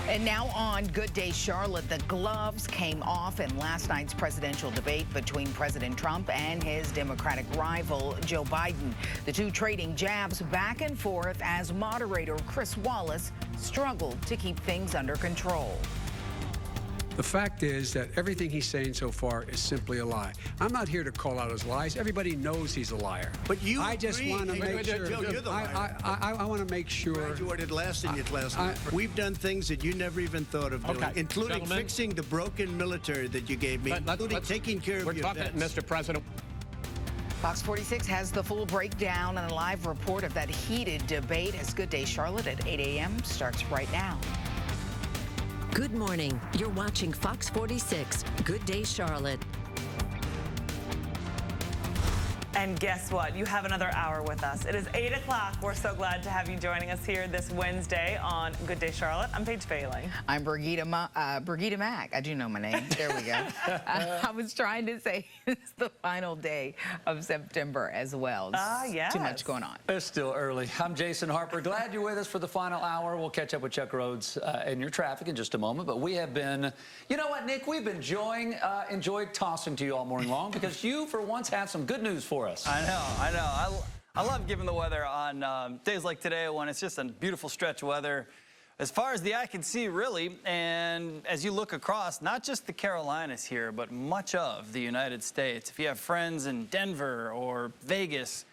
And now on Good Day Charlotte, the gloves came off in last night's presidential debate between President Trump and his Democratic rival, Joe Biden. The two trading jabs back and forth as moderator Chris Wallace struggled to keep things under control. The fact is that everything he's saying so far is simply a lie. I'm not here to call out his lies. Everybody knows he's a liar. But you I just want to make sure. Joe, you're the liar. I want to make sure. Graduated last in your class. We've done things that you never even thought of doing, including fixing the broken military that you gave me, including taking care of your vets. Mr. President. Fox 46 has the full breakdown and a live report of that heated debate as Good Day Charlotte at 8 a.m. starts right now. Good morning. You're watching Fox 46, Good Day Charlotte. And guess what? You have another hour with us. It is 8 o'clock. We're so glad to have you joining us here this Wednesday on Good Day Charlotte. I'm Paige Failing. I'm Brigida Mack. I do know my name. There we go. I was trying to say it's the final day of September as well. Yes. Too much going on. It's still early. I'm Jason Harper. Glad you're with us for the final hour. We'll catch up with Chuck Rhodes and your traffic in just a moment. But we have been, you know what, Nick? We've been enjoyed tossing to you all morning long because you, for once, have some good news for us. I know. I love giving the weather on days like today when it's just a beautiful stretch of weather as far as the eye can see, really. And as you look across, not just the Carolinas here, but much of the United States. If you have friends in Denver or Vegas,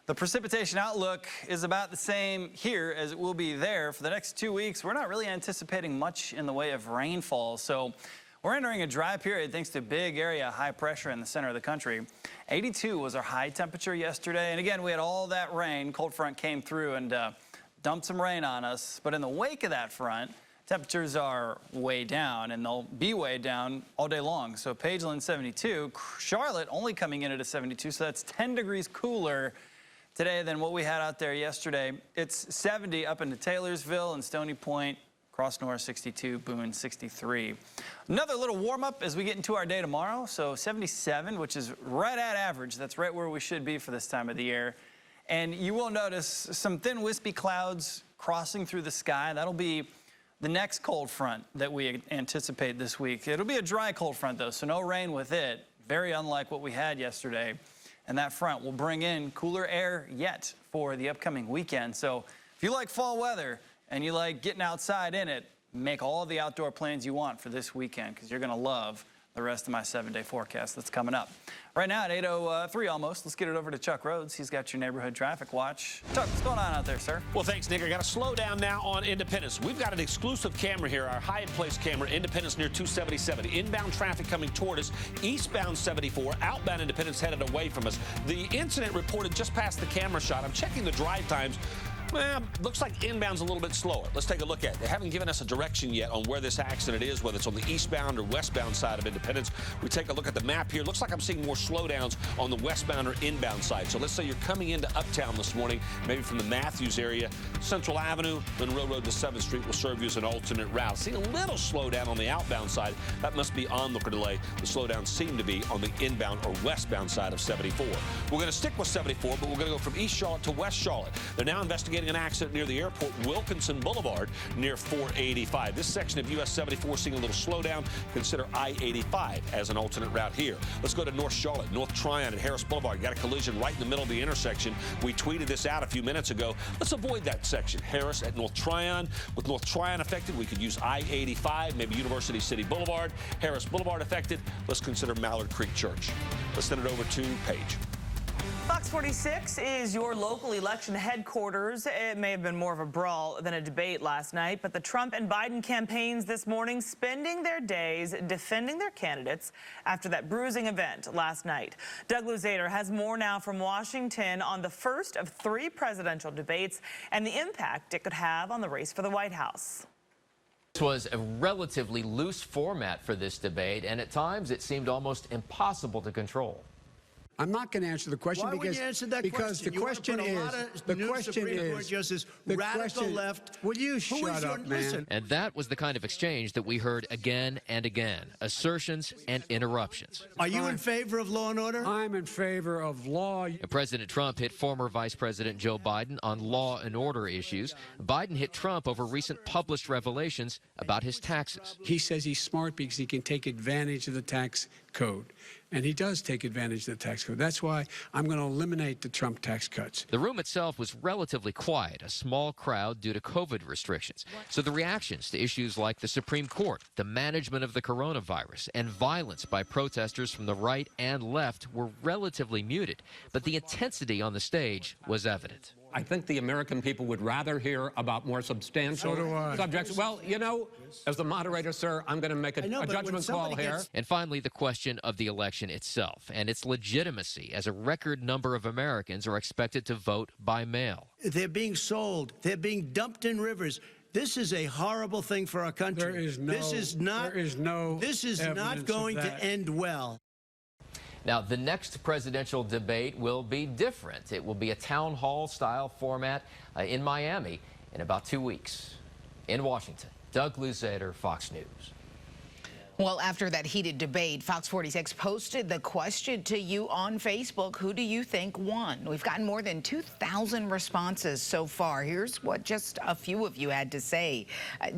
the precipitation outlook is about the same here as it will be there. For the next 2 weeks, we're not really anticipating much in the way of rainfall. So we're entering a dry period thanks to a big area of high pressure in the center of the country. 82 was our high temperature yesterday. And again, we had all that rain. Cold front came through and dumped some rain on us. But in the wake of that front, temperatures are way down, and they'll be way down all day long. So Pageland 72, Charlotte only coming in at a 72, so that's 10 degrees cooler today than what we had out there yesterday. It's 70 up into Taylorsville and Stony Point. Cross North 62, Boone 63. Another little warm-up as we get into our day tomorrow. So 77, which is right at average. That's right where we should be for this time of the year. And you will notice some thin, wispy clouds crossing through the sky. That'll be the next cold front that we anticipate this week. It'll be a dry cold front, though, so no rain with it. Very unlike what we had yesterday. And that front will bring in cooler air yet for the upcoming weekend. So if you like fall weather, and you like getting outside in it, make all the outdoor plans you want for this weekend because you're going to love the rest of my 7-day forecast that's coming up. Right now at 8:03 almost, let's get it over to Chuck Rhodes. He's got your neighborhood traffic watch. Chuck, what's going on out there, sir? Well, thanks, Nick. I got to slow down now on Independence. We've got an exclusive camera here, our high-in-place camera, Independence near 277. Inbound traffic coming toward us, eastbound 74, outbound Independence headed away from us. The incident reported just past the camera shot. I'm checking the drive times. Well, looks like inbound's a little bit slower. Let's take a look at it. They haven't given us a direction yet on where this accident is, whether it's on the eastbound or westbound side of Independence. We take a look at the map here. Looks like I'm seeing more slowdowns on the westbound or inbound side. So let's say you're coming into Uptown this morning, maybe from the Matthews area. Central Avenue, Monroe Road to 7th Street will serve you as an alternate route. Seeing a little slowdown on the outbound side. That must be onlooker delay. The slowdowns seem to be on the inbound or westbound side of 74. We're going to stick with 74, but we're going to go from East Charlotte to West Charlotte. They're now investigating an accident near the airport, Wilkinson Boulevard, near 485. This section of US 74 seeing a little slowdown. Consider I-85 as an alternate route here. Let's go to North Charlotte, North Tryon at Harris Boulevard. You got a collision right in the middle of the intersection. We tweeted this out a few minutes ago. Let's avoid that section. Harris at North Tryon. With North Tryon affected, we could use I-85, maybe University City Boulevard. Harris Boulevard affected, let's consider Mallard Creek Church. Let's send it over to Paige. Fox 46 is your local election headquarters. It may have been more of a brawl than a debate last night, but the Trump and Biden campaigns this morning spending their days defending their candidates after that bruising event last night. Doug Luzader has more now from Washington on the first of 3 presidential debates and the impact it could have on the race for the White House. This was a relatively loose format for this debate, and at times it seemed almost impossible to control. I'm not going to answer the question. Why would you answer that because question? The question is radical left. Will you shut up, man? Listen. And that was the kind of exchange that we heard again and again. Assertions and interruptions. Are you in favor of law and order? I'm in favor of law. And President Trump hit former Vice President Joe Biden on law and order issues. Biden hit Trump over recent published revelations about his taxes. He says he's smart because he can take advantage of the tax code. And he does take advantage of the tax code. That's why I'm going to eliminate the Trump tax cuts. The room itself was relatively quiet, a small crowd due to COVID restrictions. So the reactions to issues like the Supreme Court, the management of the coronavirus, and violence by protesters from the right and left were relatively muted. But the intensity on the stage was evident. I think the American people would rather hear about more substantial subjects. Well, you know, as the moderator, sir, I'm going to make a judgment call here. And finally, the question of the election itself and its legitimacy, as a record number of Americans are expected to vote by mail. They're being sold. They're being dumped in rivers. This is a horrible thing for our country. This is not going to end well. Now, the next presidential debate will be different. It will be a town hall style format in Miami in about 2 weeks. In Washington, Doug Luzader, Fox News. Well, after that heated debate, Fox 46 posted the question to you on Facebook. Who do you think won? We've gotten more than 2,000 responses so far. Here's what just a few of you had to say.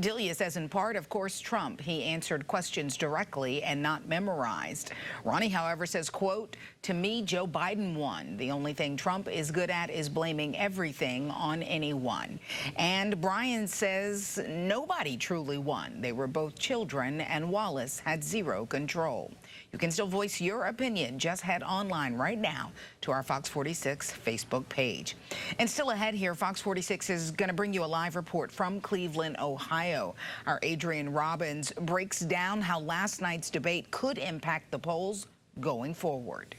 Delia says, in part, of course, Trump. He answered questions directly and not memorized. Ronnie, however, says, quote, to me, Joe Biden won. The only thing Trump is good at is blaming everything on anyone. And Brian says nobody truly won. They were both children, and Wallace had zero control. You can still voice your opinion. Just head online right now to our Fox 46 Facebook page. And still ahead here, Fox 46 is going to bring you a live report from Cleveland, Ohio. Our Adrian Robbins breaks down how last night's debate could impact the polls going forward.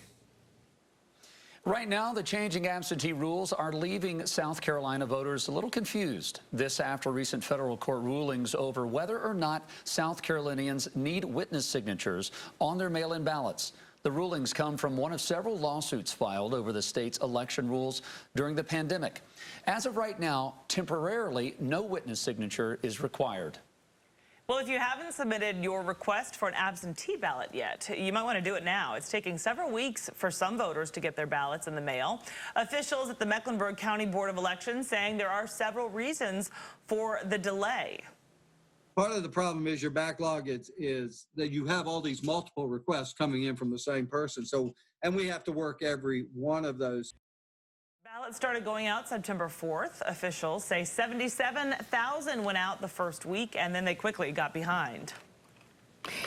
Right now, the changing absentee rules are leaving South Carolina voters a little confused. This after recent federal court rulings over whether or not South Carolinians need witness signatures on their mail-in ballots. The rulings come from one of several lawsuits filed over the state's election rules during the pandemic. As of right now, temporarily, no witness signature is required. Well, if you haven't submitted your request for an absentee ballot yet, you might want to do it now. It's taking several weeks for some voters to get their ballots in the mail. Officials at the Mecklenburg County Board of Elections saying there are several reasons for the delay. Part of the problem is your backlog is that you have all these multiple requests coming in from the same person. And we have to work every one of those. Ballots started going out September 4th. Officials say 77,000 went out the first week, and then they quickly got behind.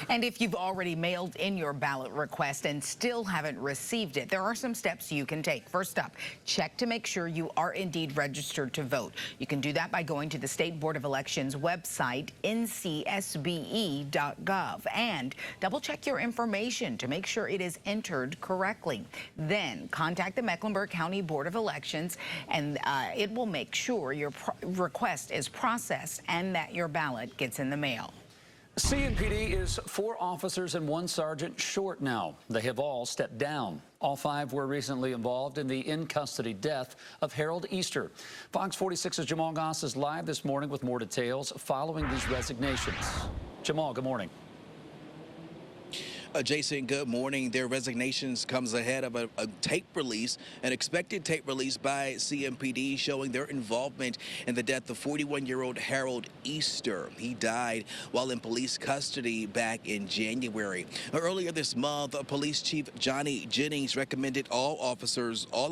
And if you've already mailed in your ballot request and still haven't received it, there are some steps you can take. First up, check to make sure you are indeed registered to vote. You can do that by going to the State Board of Elections website, ncsbe.gov, and double check your information to make sure it is entered correctly. Then contact the Mecklenburg County Board of Elections, and it will make sure your request is processed and that your ballot gets in the mail. CMPD is 4 officers and 1 sergeant short now. They have all stepped down. All 5 were recently involved in the in-custody death of Harold Easter. Fox 46's Jamal Goss is live this morning with more details following these resignations. Jamal, good morning. Jason, good morning. Their resignations comes ahead of a tape release, an expected tape release by CMPD showing their involvement in the death of 41-year-old Harold Easter. He died while in police custody back in January. Earlier this month, Police Chief Johnny Jennings recommended all of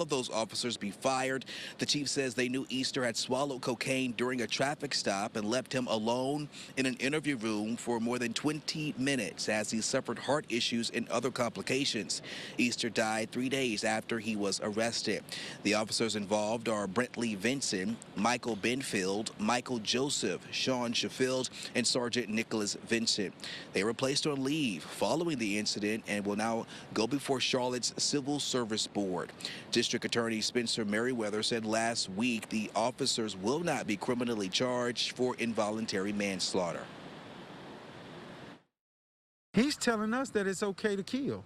those officers be fired. The chief says they knew Easter had swallowed cocaine during a traffic stop and left him alone in an interview room for more than 20 minutes as he suffered heart issues and other complications. Easter died 3 days after he was arrested. The officers involved are Brentley Vinson, Michael Benfield, Michael Joseph, Sean Sheffield, and Sergeant Nicholas Vincent. They were placed on leave following the incident and will now go before Charlotte's Civil Service Board. District Attorney Spencer Merriweather said last week the officers will not be criminally charged for involuntary manslaughter. He's telling us that it's okay to kill.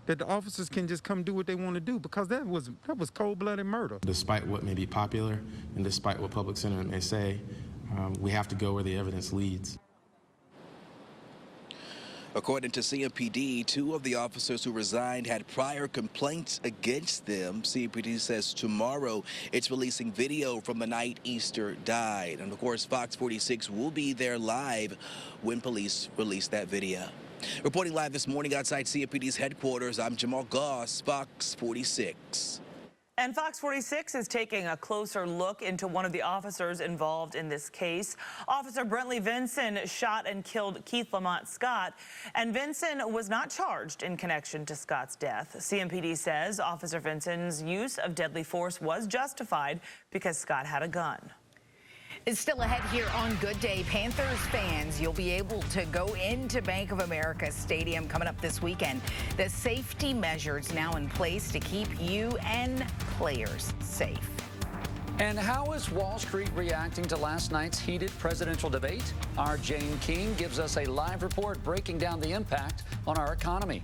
that the officers can just come do what they want to do, because that was cold-blooded murder. Despite what may be popular and despite what public sentiment may say, we have to go where the evidence leads. According to CMPD, 2 of the officers who resigned had prior complaints against them. CMPD says tomorrow it's releasing video from the night Easter died. And of course, Fox 46 will be there live when police release that video. Reporting live this morning outside CMPD's headquarters, I'm Jamal Goss, Fox 46. And Fox 46 is taking a closer look into one of the officers involved in this case. Officer Brentley Vinson shot and killed Keith Lamont Scott, and Vinson was not charged in connection to Scott's death. CMPD says Officer Vinson's use of deadly force was justified because Scott had a gun. It's still ahead here on Good Day. Panthers fans, you'll be able to go into Bank of America Stadium coming up this weekend. The safety measures now in place to keep you and players safe. And how is Wall Street reacting to last night's heated presidential debate? Our Jane King gives us a live report breaking down the impact on our economy.